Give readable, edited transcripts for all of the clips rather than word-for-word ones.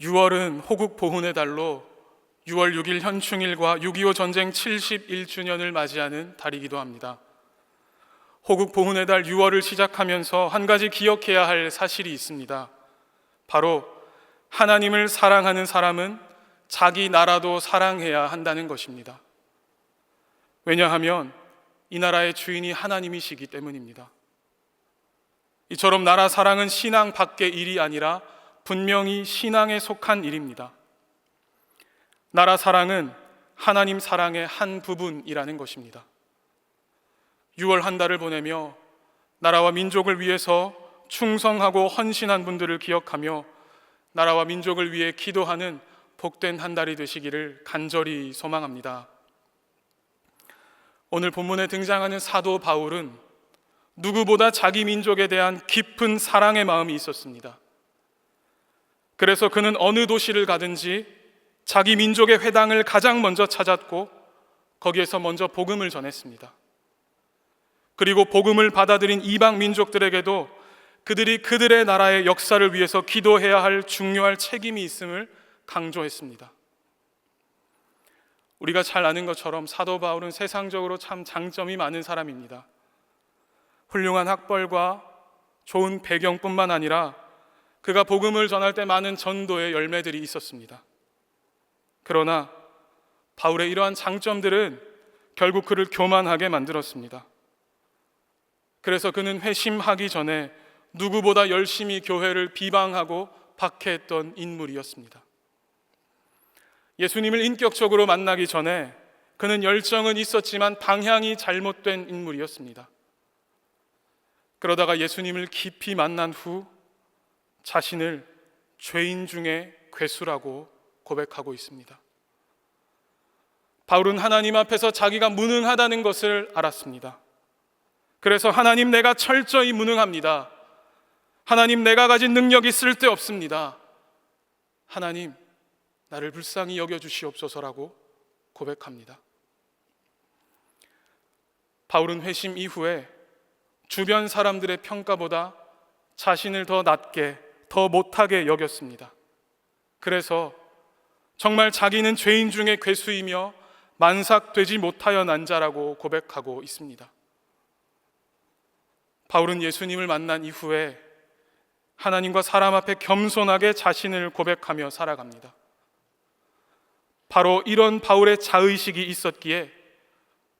6월은 호국 보훈의 달로 6월 6일 현충일과 6.25 전쟁 71주년을 맞이하는 달이기도 합니다. 호국 보훈의 달 6월을 시작하면서 한 가지 기억해야 할 사실이 있습니다. 바로 하나님을 사랑하는 사람은 자기 나라도 사랑해야 한다는 것입니다. 왜냐하면 이 나라의 주인이 하나님이시기 때문입니다. 이처럼 나라 사랑은 신앙 밖의 일이 아니라 분명히 신앙에 속한 일입니다. 나라 사랑은 하나님 사랑의 한 부분이라는 것입니다. 6월 한 달을 보내며 나라와 민족을 위해서 충성하고 헌신한 분들을 기억하며 나라와 민족을 위해 기도하는 복된 한 달이 되시기를 간절히 소망합니다. 오늘 본문에 등장하는 사도 바울은 누구보다 자기 민족에 대한 깊은 사랑의 마음이 있었습니다. 그래서 그는 어느 도시를 가든지 자기 민족의 회당을 가장 먼저 찾았고 거기에서 먼저 복음을 전했습니다. 그리고 복음을 받아들인 이방 민족들에게도 그들이 그들의 나라의 역사를 위해서 기도해야 할 중요할 책임이 있음을 강조했습니다. 우리가 잘 아는 것처럼 사도 바울은 세상적으로 참 장점이 많은 사람입니다. 훌륭한 학벌과 좋은 배경뿐만 아니라 그가 복음을 전할 때 많은 전도의 열매들이 있었습니다. 그러나 바울의 이러한 장점들은 결국 그를 교만하게 만들었습니다. 그래서 그는 회심하기 전에 누구보다 열심히 교회를 비방하고 박해했던 인물이었습니다. 예수님을 인격적으로 만나기 전에 그는 열정은 있었지만 방향이 잘못된 인물이었습니다. 그러다가 예수님을 깊이 만난 후 자신을 죄인 중에 괴수라고 고백하고 있습니다. 바울은 하나님 앞에서 자기가 무능하다는 것을 알았습니다. 그래서 하나님, 내가 철저히 무능합니다. 하나님, 내가 가진 능력이 쓸데없습니다. 하나님, 나를 불쌍히 여겨주시옵소서라고 고백합니다. 바울은 회심 이후에 주변 사람들의 평가보다 자신을 더 낮게, 더 못하게 여겼습니다. 그래서 정말 자기는 죄인 중에 괴수이며 만삭되지 못하여 난 자라고 고백하고 있습니다. 바울은 예수님을 만난 이후에 하나님과 사람 앞에 겸손하게 자신을 고백하며 살아갑니다. 바로 이런 바울의 자의식이 있었기에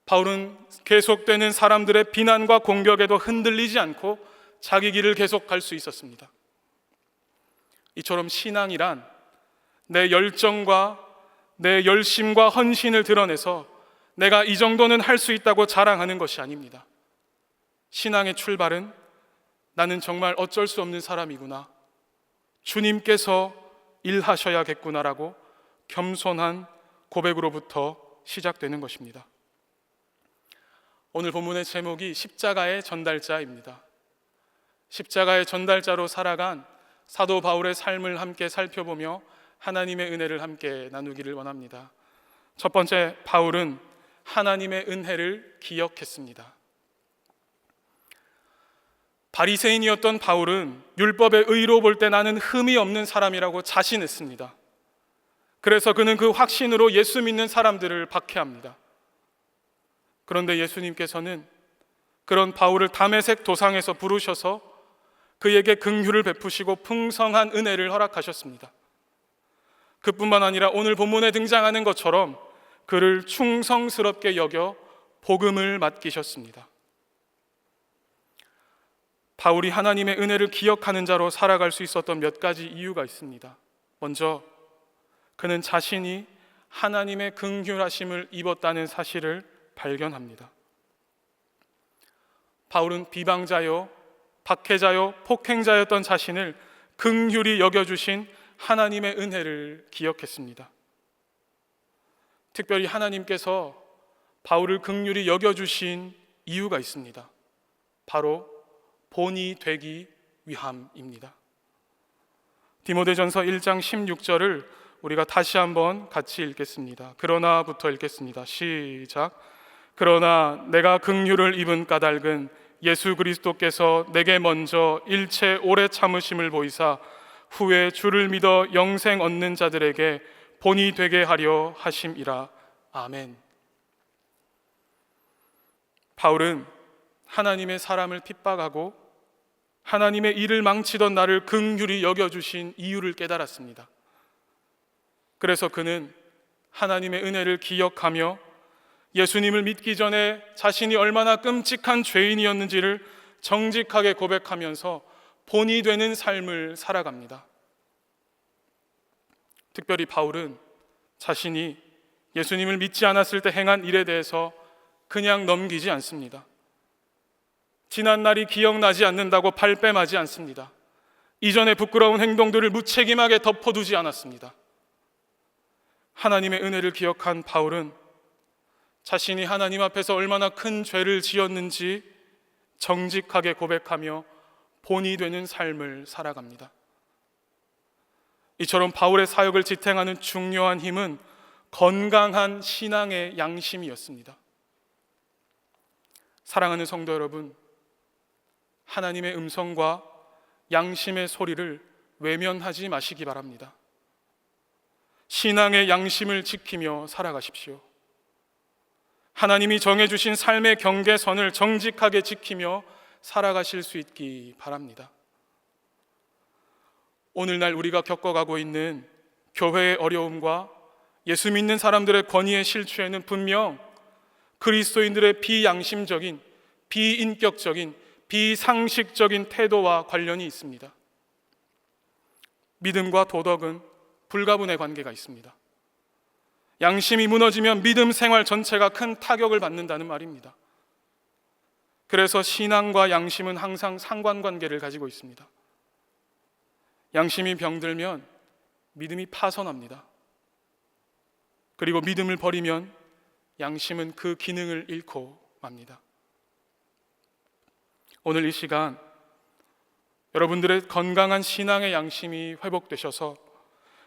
바울은 계속되는 사람들의 비난과 공격에도 흔들리지 않고 자기 길을 계속 갈 수 있었습니다. 이처럼 신앙이란 내 열정과 내 열심과 헌신을 드러내서 내가 이 정도는 할 수 있다고 자랑하는 것이 아닙니다. 신앙의 출발은 나는 정말 어쩔 수 없는 사람이구나, 주님께서 일하셔야겠구나라고 겸손한 고백으로부터 시작되는 것입니다. 오늘 본문의 제목이 십자가의 전달자입니다. 십자가의 전달자로 살아간 사도 바울의 삶을 함께 살펴보며 하나님의 은혜를 함께 나누기를 원합니다. 첫 번째, 바울은 하나님의 은혜를 기억했습니다. 바리새인이었던 바울은 율법의 의로 볼 때 나는 흠이 없는 사람이라고 자신했습니다. 그래서 그는 그 확신으로 예수 믿는 사람들을 박해합니다. 그런데 예수님께서는 그런 바울을 다메섹 도상에서 부르셔서 그에게 긍휼을 베푸시고 풍성한 은혜를 허락하셨습니다. 그뿐만 아니라 오늘 본문에 등장하는 것처럼 그를 충성스럽게 여겨 복음을 맡기셨습니다. 바울이 하나님의 은혜를 기억하는 자로 살아갈 수 있었던 몇 가지 이유가 있습니다. 먼저 그는 자신이 하나님의 긍휼하심을 입었다는 사실을 발견합니다. 바울은 비방자요, 박해자요, 폭행자였던 자신을 긍휼히 여겨주신 하나님의 은혜를 기억했습니다. 특별히 하나님께서 바울을 긍휼히 여겨주신 이유가 있습니다. 바로 본이 되기 위함입니다. 디모데전서 1장 16절을 우리가 다시 한번 같이 읽겠습니다. 그러나부터 읽겠습니다. 시작. 그러나 내가 긍휼을 입은 까닭은 예수 그리스도께서 내게 먼저 일체 오래 참으심을 보이사 후에 주를 믿어 영생 얻는 자들에게 본이 되게 하려 하심이라. 아멘. 바울은 하나님의 사람을 핍박하고 하나님의 일을 망치던 나를 긍휼히 여겨주신 이유를 깨달았습니다. 그래서 그는 하나님의 은혜를 기억하며 예수님을 믿기 전에 자신이 얼마나 끔찍한 죄인이었는지를 정직하게 고백하면서 본이 되는 삶을 살아갑니다. 특별히 바울은 자신이 예수님을 믿지 않았을 때 행한 일에 대해서 그냥 넘기지 않습니다. 지난 날이 기억나지 않는다고 발뺌하지 않습니다. 이전의 부끄러운 행동들을 무책임하게 덮어두지 않았습니다. 하나님의 은혜를 기억한 바울은 자신이 하나님 앞에서 얼마나 큰 죄를 지었는지 정직하게 고백하며 본이 되는 삶을 살아갑니다. 이처럼 바울의 사역을 지탱하는 중요한 힘은 건강한 신앙의 양심이었습니다. 사랑하는 성도 여러분, 하나님의 음성과 양심의 소리를 외면하지 마시기 바랍니다. 신앙의 양심을 지키며 살아가십시오. 하나님이 정해주신 삶의 경계선을 정직하게 지키며 살아가실 수 있기 바랍니다. 오늘날 우리가 겪어가고 있는 교회의 어려움과 예수 믿는 사람들의 권위의 실추에는 분명 그리스도인들의 비양심적인, 비인격적인, 비상식적인 태도와 관련이 있습니다. 믿음과 도덕은 불가분의 관계가 있습니다. 양심이 무너지면 믿음 생활 전체가 큰 타격을 받는다는 말입니다. 그래서 신앙과 양심은 항상 상관관계를 가지고 있습니다. 양심이 병들면 믿음이 파손합니다. 그리고 믿음을 버리면 양심은 그 기능을 잃고 맙니다. 오늘 이 시간 여러분들의 건강한 신앙의 양심이 회복되셔서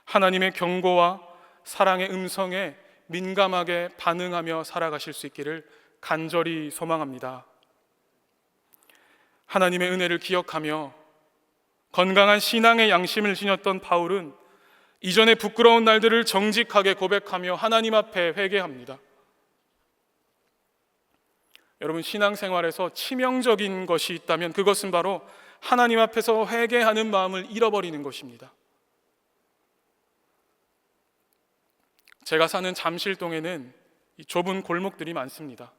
하나님의 경고와 사랑의 음성에 민감하게 반응하며 살아가실 수 있기를 간절히 소망합니다. 하나님의 은혜를 기억하며 건강한 신앙의 양심을 지녔던 바울은 이전의 부끄러운 날들을 정직하게 고백하며 하나님 앞에 회개합니다. 여러분, 신앙생활에서 치명적인 것이 있다면 그것은 바로 하나님 앞에서 회개하는 마음을 잃어버리는 것입니다. 제가 사는 잠실동에는 좁은 골목들이 많습니다.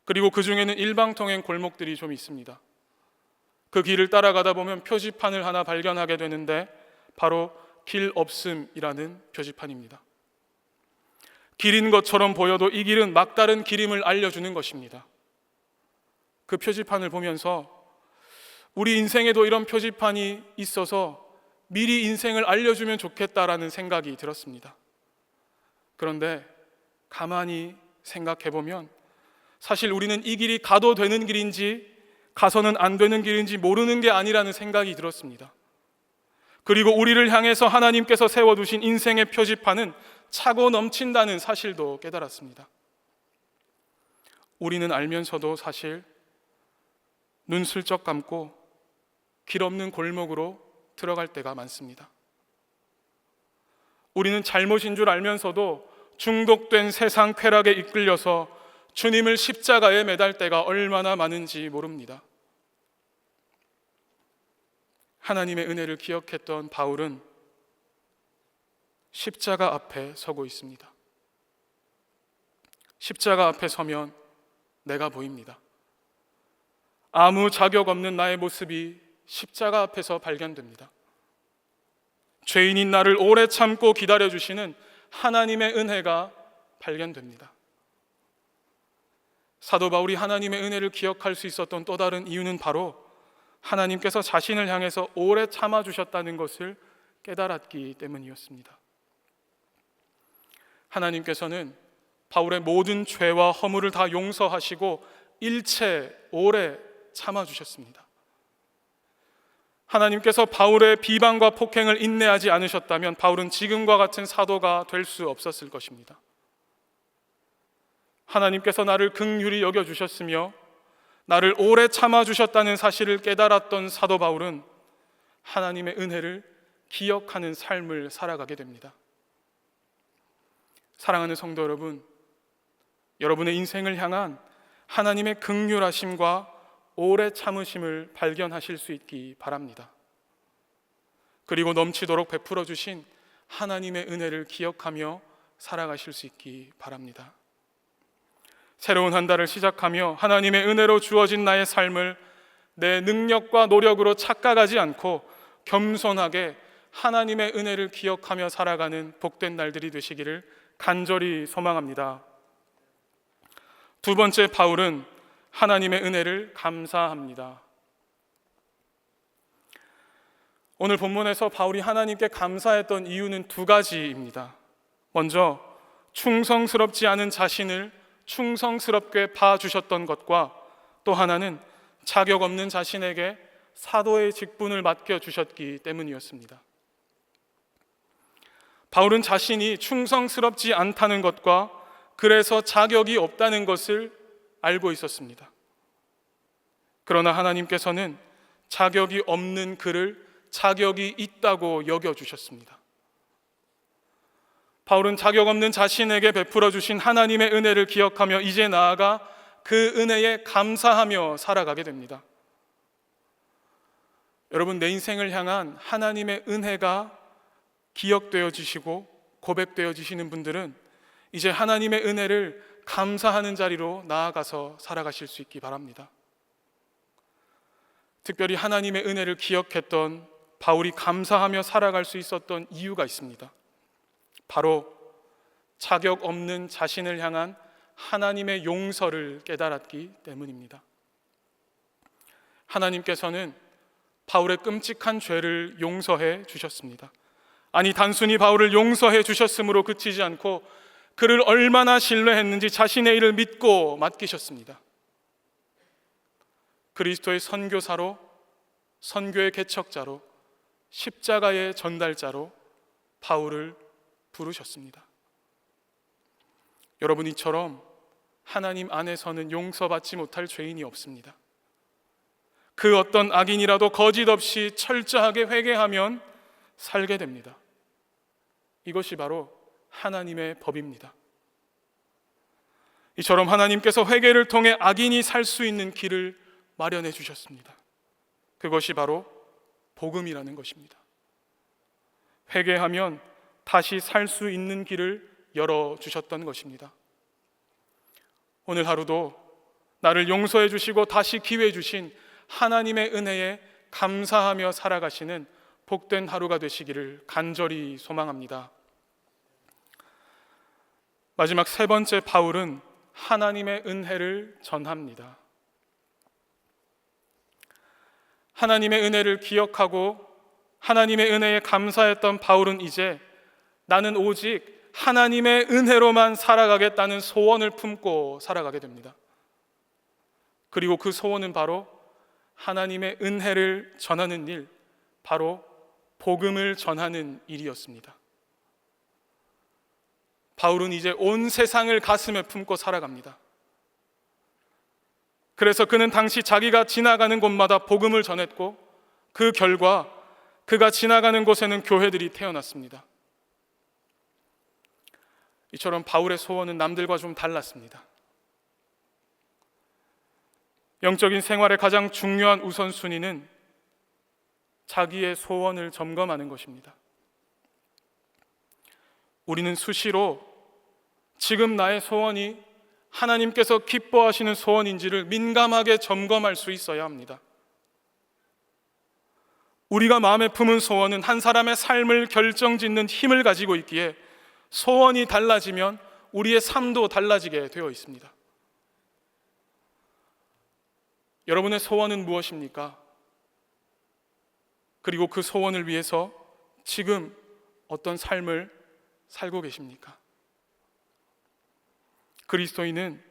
그리고 그 중에는 일방통행 골목들이 좀 있습니다. 그 길을 따라가다 보면 표지판을 하나 발견하게 되는데 바로 길 없음이라는 표지판입니다. 길인 것처럼 보여도 이 길은 막다른 길임을 알려주는 것입니다. 그 표지판을 보면서 우리 인생에도 이런 표지판이 있어서 미리 인생을 알려주면 좋겠다라는 생각이 들었습니다. 그런데 가만히 생각해보면 사실 우리는 이 길이 가도 되는 길인지 가서는 안 되는 길인지 모르는 게 아니라는 생각이 들었습니다. 그리고 우리를 향해서 하나님께서 세워두신 인생의 표지판은 차고 넘친다는 사실도 깨달았습니다. 우리는 알면서도 사실 눈 슬쩍 감고 길 없는 골목으로 들어갈 때가 많습니다. 우리는 잘못인 줄 알면서도 중독된 세상 쾌락에 이끌려서 주님을 십자가에 매달 때가 얼마나 많은지 모릅니다. 하나님의 은혜를 기억했던 바울은 십자가 앞에 서고 있습니다. 십자가 앞에 서면 내가 보입니다. 아무 자격 없는 나의 모습이 십자가 앞에서 발견됩니다. 죄인인 나를 오래 참고 기다려주시는 하나님의 은혜가 발견됩니다. 사도 바울이 하나님의 은혜를 기억할 수 있었던 또 다른 이유는 바로 하나님께서 자신을 향해서 오래 참아주셨다는 것을 깨달았기 때문이었습니다. 하나님께서는 바울의 모든 죄와 허물을 다 용서하시고 일체 오래 참아주셨습니다. 하나님께서 바울의 비방과 폭행을 인내하지 않으셨다면 바울은 지금과 같은 사도가 될 수 없었을 것입니다. 하나님께서 나를 긍휼히 여겨주셨으며 나를 오래 참아주셨다는 사실을 깨달았던 사도 바울은 하나님의 은혜를 기억하는 삶을 살아가게 됩니다. 사랑하는 성도 여러분, 여러분의 인생을 향한 하나님의 긍휼하심과 오래 참으심을 발견하실 수 있기 바랍니다. 그리고 넘치도록 베풀어 주신 하나님의 은혜를 기억하며 살아가실 수 있기 바랍니다. 새로운 한 달을 시작하며 하나님의 은혜로 주어진 나의 삶을 내 능력과 노력으로 착각하지 않고 겸손하게 하나님의 은혜를 기억하며 살아가는 복된 날들이 되시기를 간절히 소망합니다. 두 번째, 바울은 하나님의 은혜를 감사합니다. 오늘 본문에서 바울이 하나님께 감사했던 이유는 두 가지입니다. 먼저 충성스럽지 않은 자신을 충성스럽게 봐주셨던 것과, 또 하나는 자격 없는 자신에게 사도의 직분을 맡겨주셨기 때문이었습니다. 바울은 자신이 충성스럽지 않다는 것과 그래서 자격이 없다는 것을 알고 있었습니다. 그러나 하나님께서는 자격이 없는 그를 자격이 있다고 여겨주셨습니다. 바울은 자격 없는 자신에게 베풀어 주신 하나님의 은혜를 기억하며 이제 나아가 그 은혜에 감사하며 살아가게 됩니다. 여러분, 내 인생을 향한 하나님의 은혜가 기억되어지시고 고백되어지시는 분들은 이제 하나님의 은혜를 감사하는 자리로 나아가서 살아가실 수 있기 바랍니다. 특별히 하나님의 은혜를 기억했던 바울이 감사하며 살아갈 수 있었던 이유가 있습니다. 바로 자격 없는 자신을 향한 하나님의 용서를 깨달았기 때문입니다. 하나님께서는 바울의 끔찍한 죄를 용서해 주셨습니다. 아니, 단순히 바울을 용서해 주셨으므로 그치지 않고 그를 얼마나 신뢰했는지 자신의 일을 믿고 맡기셨습니다. 그리스도의 선교사로, 선교의 개척자로, 십자가의 전달자로 바울을 부르셨습니다. 여러분, 이처럼 하나님 안에서는 용서받지 못할 죄인이 없습니다. 그 어떤 악인이라도 거짓 없이 철저하게 회개하면 살게 됩니다. 이것이 바로 하나님의 법입니다. 이처럼 하나님께서 회개를 통해 악인이 살 수 있는 길을 마련해 주셨습니다. 그것이 바로 복음이라는 것입니다. 회개하면 다시 살 수 있는 길을 열어주셨던 것입니다. 오늘 하루도 나를 용서해 주시고 다시 기회 주신 하나님의 은혜에 감사하며 살아가시는 복된 하루가 되시기를 간절히 소망합니다. 마지막 세 번째, 바울은 하나님의 은혜를 전합니다. 하나님의 은혜를 기억하고 하나님의 은혜에 감사했던 바울은 이제 나는 오직 하나님의 은혜로만 살아가겠다는 소원을 품고 살아가게 됩니다. 그리고 그 소원은 바로 하나님의 은혜를 전하는 일, 바로 복음을 전하는 일이었습니다. 바울은 이제 온 세상을 가슴에 품고 살아갑니다. 그래서 그는 당시 자기가 지나가는 곳마다 복음을 전했고, 그 결과 그가 지나가는 곳에는 교회들이 태어났습니다. 이처럼 바울의 소원은 남들과 좀 달랐습니다. 영적인 생활의 가장 중요한 우선순위는 자기의 소원을 점검하는 것입니다. 우리는 수시로 지금 나의 소원이 하나님께서 기뻐하시는 소원인지를 민감하게 점검할 수 있어야 합니다. 우리가 마음에 품은 소원은 한 사람의 삶을 결정짓는 힘을 가지고 있기에 소원이 달라지면 우리의 삶도 달라지게 되어 있습니다. 여러분의 소원은 무엇입니까? 그리고 그 소원을 위해서 지금 어떤 삶을 살고 계십니까? 그리스도인은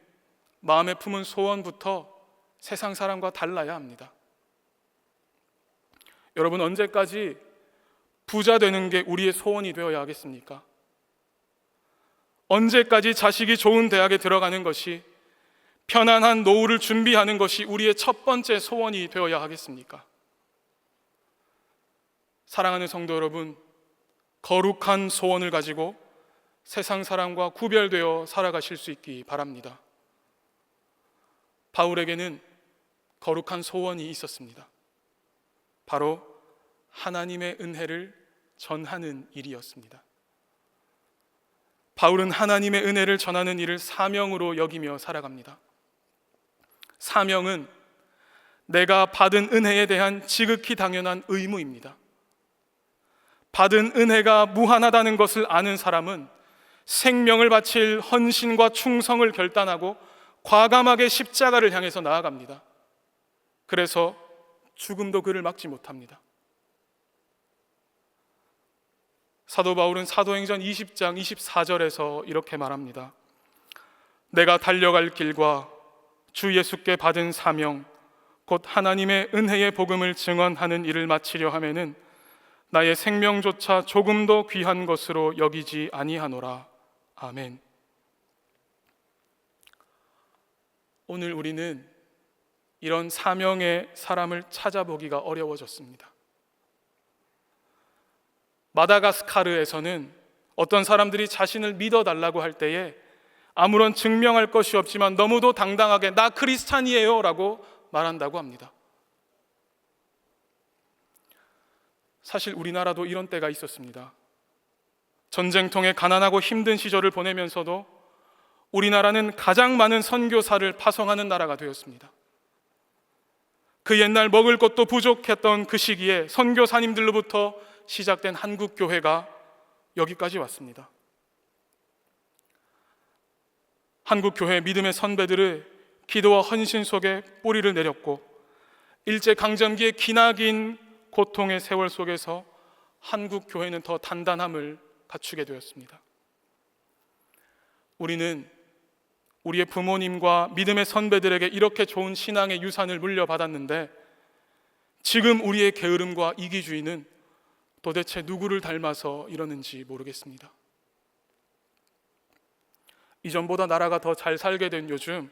마음에 품은 소원부터 세상 사람과 달라야 합니다. 여러분, 언제까지 부자 되는 게 우리의 소원이 되어야 하겠습니까? 언제까지 자식이 좋은 대학에 들어가는 것이, 편안한 노후를 준비하는 것이 우리의 첫 번째 소원이 되어야 하겠습니까? 사랑하는 성도 여러분, 거룩한 소원을 가지고 세상 사람과 구별되어 살아가실 수 있기 바랍니다. 바울에게는 거룩한 소원이 있었습니다. 바로 하나님의 은혜를 전하는 일이었습니다. 바울은 하나님의 은혜를 전하는 일을 사명으로 여기며 살아갑니다. 사명은 내가 받은 은혜에 대한 지극히 당연한 의무입니다. 받은 은혜가 무한하다는 것을 아는 사람은 생명을 바칠 헌신과 충성을 결단하고 과감하게 십자가를 향해서 나아갑니다. 그래서 죽음도 그를 막지 못합니다. 사도 바울은 사도행전 20장 24절에서 이렇게 말합니다. 내가 달려갈 길과 주 예수께 받은 사명 곧 하나님의 은혜의 복음을 증언하는 일을 마치려 하면은 나의 생명조차 조금도 귀한 것으로 여기지 아니하노라. 아멘. 오늘 우리는 이런 사명의 사람을 찾아보기가 어려워졌습니다. 마다가스카르에서는 어떤 사람들이 자신을 믿어달라고 할 때에 아무런 증명할 것이 없지만 너무도 당당하게 나 크리스찬이에요 라고 말한다고 합니다. 사실 우리나라도 이런 때가 있었습니다. 전쟁통에 가난하고 힘든 시절을 보내면서도 우리나라는 가장 많은 선교사를 파송하는 나라가 되었습니다. 그 옛날 먹을 것도 부족했던 그 시기에 선교사님들로부터 시작된 한국교회가 여기까지 왔습니다. 한국교회 믿음의 선배들의 기도와 헌신 속에 뿌리를 내렸고 일제강점기의 기나긴 고통의 세월 속에서 한국교회는 더 단단함을 갖추게 되었습니다. 우리는 우리의 부모님과 믿음의 선배들에게 이렇게 좋은 신앙의 유산을 물려받았는데 지금 우리의 게으름과 이기주의는 도대체 누구를 닮아서 이러는지 모르겠습니다. 이전보다 나라가 더 잘 살게 된 요즘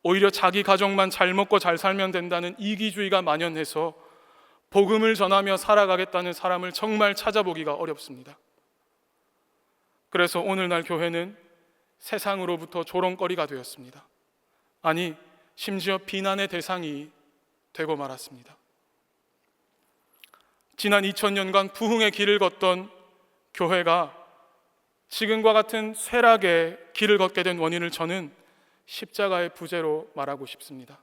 오히려 자기 가족만 잘 먹고 잘 살면 된다는 이기주의가 만연해서 복음을 전하며 살아가겠다는 사람을 정말 찾아보기가 어렵습니다. 그래서 오늘날 교회는 세상으로부터 조롱거리가 되었습니다. 아니, 심지어 비난의 대상이 되고 말았습니다. 지난 2000년간 부흥의 길을 걷던 교회가 지금과 같은 쇠락의 길을 걷게 된 원인을 저는 십자가의 부재로 말하고 싶습니다.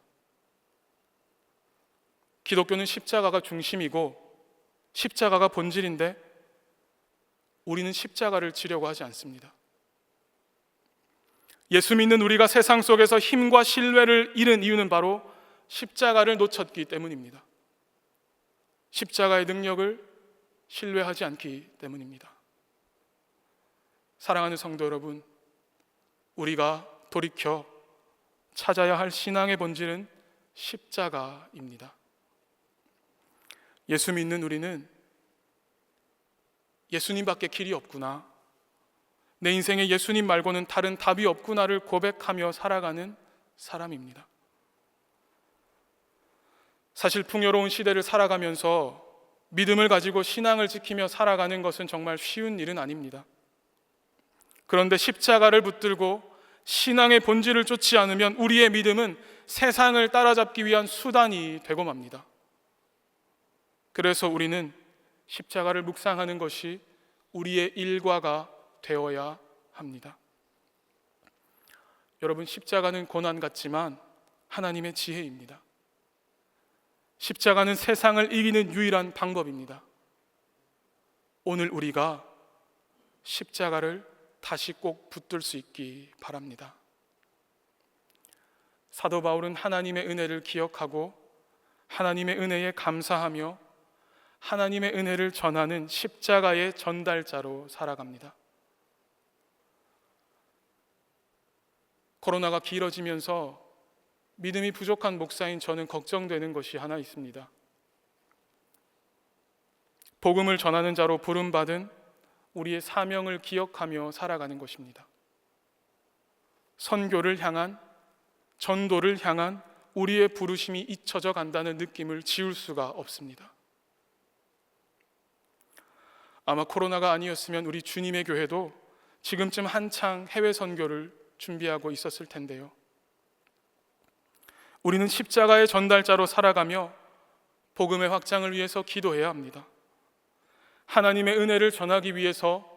기독교는 십자가가 중심이고 십자가가 본질인데 우리는 십자가를 지려고 하지 않습니다. 예수 믿는 우리가 세상 속에서 힘과 신뢰를 잃은 이유는 바로 십자가를 놓쳤기 때문입니다. 십자가의 능력을 신뢰하지 않기 때문입니다. 사랑하는 성도 여러분, 우리가 돌이켜 찾아야 할 신앙의 본질은 십자가입니다. 예수 믿는 우리는 예수님밖에 길이 없구나, 내 인생에 예수님 말고는 다른 답이 없구나를 고백하며 살아가는 사람입니다. 사실 풍요로운 시대를 살아가면서 믿음을 가지고 신앙을 지키며 살아가는 것은 정말 쉬운 일은 아닙니다. 그런데 십자가를 붙들고 신앙의 본질을 쫓지 않으면 우리의 믿음은 세상을 따라잡기 위한 수단이 되고 맙니다. 그래서 우리는 십자가를 묵상하는 것이 우리의 일과가 되어야 합니다. 여러분, 십자가는 고난 같지만 하나님의 지혜입니다. 십자가는 세상을 이기는 유일한 방법입니다. 오늘 우리가 십자가를 다시 꼭 붙들 수 있기 바랍니다. 사도 바울은 하나님의 은혜를 기억하고 하나님의 은혜에 감사하며 하나님의 은혜를 전하는 십자가의 전달자로 살아갑니다. 코로나가 길어지면서 믿음이 부족한 목사인 저는 걱정되는 것이 하나 있습니다. 복음을 전하는 자로 부름받은 우리의 사명을 기억하며 살아가는 것입니다. 선교를 향한, 전도를 향한 우리의 부르심이 잊혀져 간다는 느낌을 지울 수가 없습니다. 아마 코로나가 아니었으면 우리 주님의 교회도 지금쯤 한창 해외 선교를 준비하고 있었을 텐데요. 우리는 십자가의 전달자로 살아가며 복음의 확장을 위해서 기도해야 합니다. 하나님의 은혜를 전하기 위해서,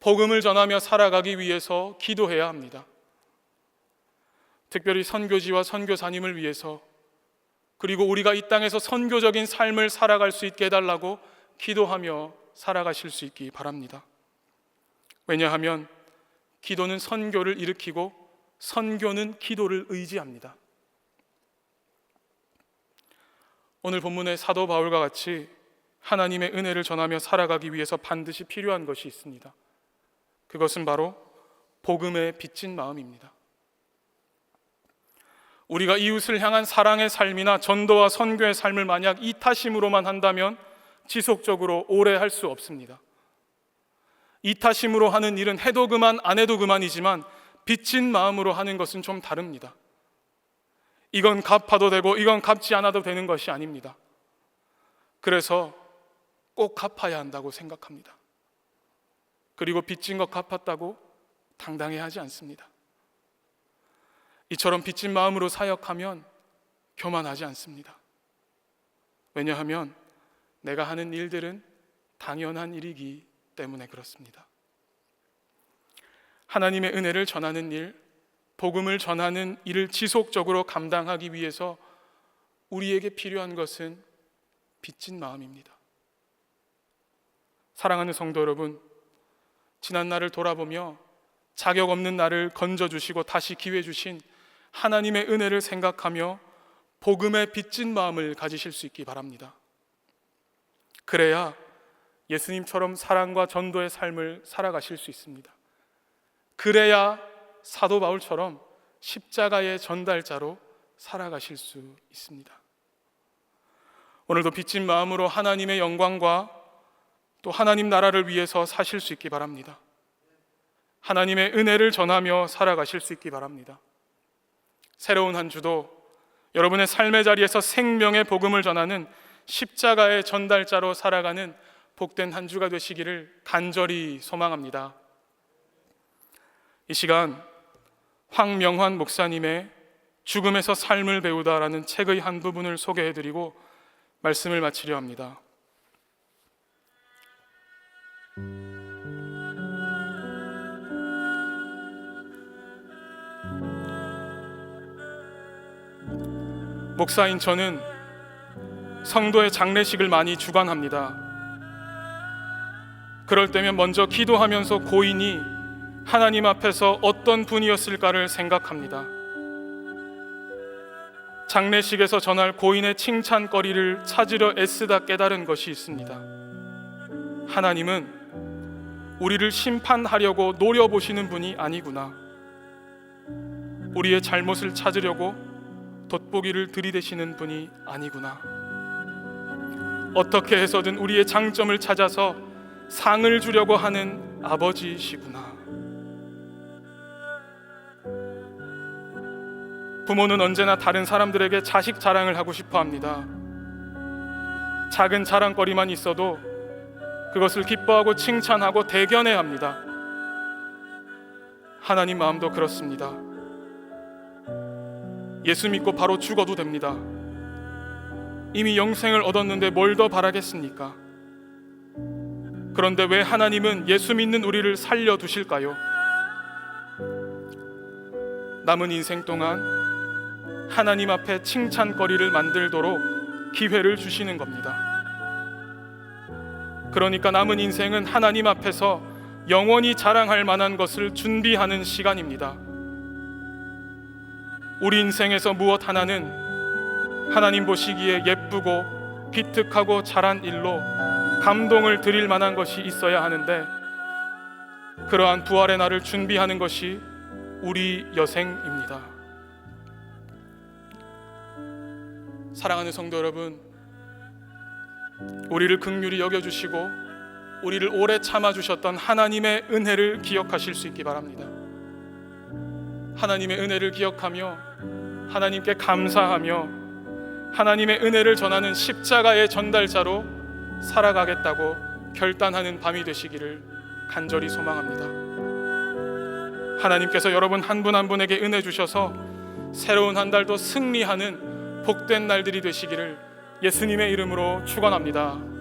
복음을 전하며 살아가기 위해서 기도해야 합니다. 특별히 선교지와 선교사님을 위해서, 그리고 우리가 이 땅에서 선교적인 삶을 살아갈 수 있게 해달라고 기도하며 살아가실 수 있기 바랍니다. 왜냐하면 기도는 선교를 일으키고 선교는 기도를 의지합니다. 오늘 본문의 사도 바울과 같이 하나님의 은혜를 전하며 살아가기 위해서 반드시 필요한 것이 있습니다. 그것은 바로 복음에 빚진 마음입니다. 우리가 이웃을 향한 사랑의 삶이나 전도와 선교의 삶을 만약 이타심으로만 한다면 지속적으로 오래 할 수 없습니다. 이타심으로 하는 일은 해도 그만 안 해도 그만이지만 빚진 마음으로 하는 것은 좀 다릅니다. 이건 갚아도 되고 이건 갚지 않아도 되는 것이 아닙니다. 그래서 꼭 갚아야 한다고 생각합니다. 그리고 빚진 것 갚았다고 당당해하지 않습니다. 이처럼 빚진 마음으로 사역하면 교만하지 않습니다. 왜냐하면 내가 하는 일들은 당연한 일이기 때문에 그렇습니다. 하나님의 은혜를 전하는 일, 복음을 전하는 일을 지속적으로 감당하기 위해서 우리에게 필요한 것은 빚진 마음입니다. 사랑하는 성도 여러분, 지난 날을 돌아보며 자격 없는 나를 건져주시고 다시 기회 주신 하나님의 은혜를 생각하며 복음에 빚진 마음을 가지실 수 있기 바랍니다. 그래야 예수님처럼 사랑과 전도의 삶을 살아가실 수 있습니다. 그래야 사도 바울처럼 십자가의 전달자로 살아가실 수 있습니다. 오늘도 빚진 마음으로 하나님의 영광과 또 하나님 나라를 위해서 사실 수 있기 바랍니다. 하나님의 은혜를 전하며 살아가실 수 있기 바랍니다. 새로운 한 주도 여러분의 삶의 자리에서 생명의 복음을 전하는 십자가의 전달자로 살아가는 복된 한 주가 되시기를 간절히 소망합니다. 이 시간 황명환 목사님의 죽음에서 삶을 배우다라는 책의 한 부분을 소개해드리고 말씀을 마치려 합니다. 목사인 저는 성도의 장례식을 많이 주관합니다. 그럴 때면 먼저 기도하면서 고인이 하나님 앞에서 어떤 분이었을까를 생각합니다. 장례식에서 전할 고인의 칭찬거리를 찾으려 애쓰다 깨달은 것이 있습니다. 하나님은 우리를 심판하려고 노려보시는 분이 아니구나. 우리의 잘못을 찾으려고 돋보기를 들이대시는 분이 아니구나. 어떻게 해서든 우리의 장점을 찾아서 상을 주려고 하는 아버지시구나. 부모는 언제나 다른 사람들에게 자식 자랑을 하고 싶어 합니다. 작은 자랑거리만 있어도 그것을 기뻐하고 칭찬하고 대견해 합니다. 하나님 마음도 그렇습니다. 예수 믿고 바로 죽어도 됩니다. 이미 영생을 얻었는데 뭘 더 바라겠습니까? 그런데 왜 하나님은 예수 믿는 우리를 살려두실까요? 남은 인생 동안 하나님 앞에 칭찬거리를 만들도록 기회를 주시는 겁니다. 그러니까 남은 인생은 하나님 앞에서 영원히 자랑할 만한 것을 준비하는 시간입니다. 우리 인생에서 무엇 하나는 하나님 보시기에 예쁘고 기특하고 잘한 일로 감동을 드릴 만한 것이 있어야 하는데, 그러한 부활의 날을 준비하는 것이 우리 여생입니다. 사랑하는 성도 여러분, 우리를 긍휼히 여겨주시고 우리를 오래 참아주셨던 하나님의 은혜를 기억하실 수 있기 바랍니다. 하나님의 은혜를 기억하며 하나님께 감사하며 하나님의 은혜를 전하는 십자가의 전달자로 살아가겠다고 결단하는 밤이 되시기를 간절히 소망합니다. 하나님께서 여러분 한 분 한 분에게 은혜 주셔서 새로운 한 달도 승리하는 복된 날들이 되시기를 예수님의 이름으로 축원합니다.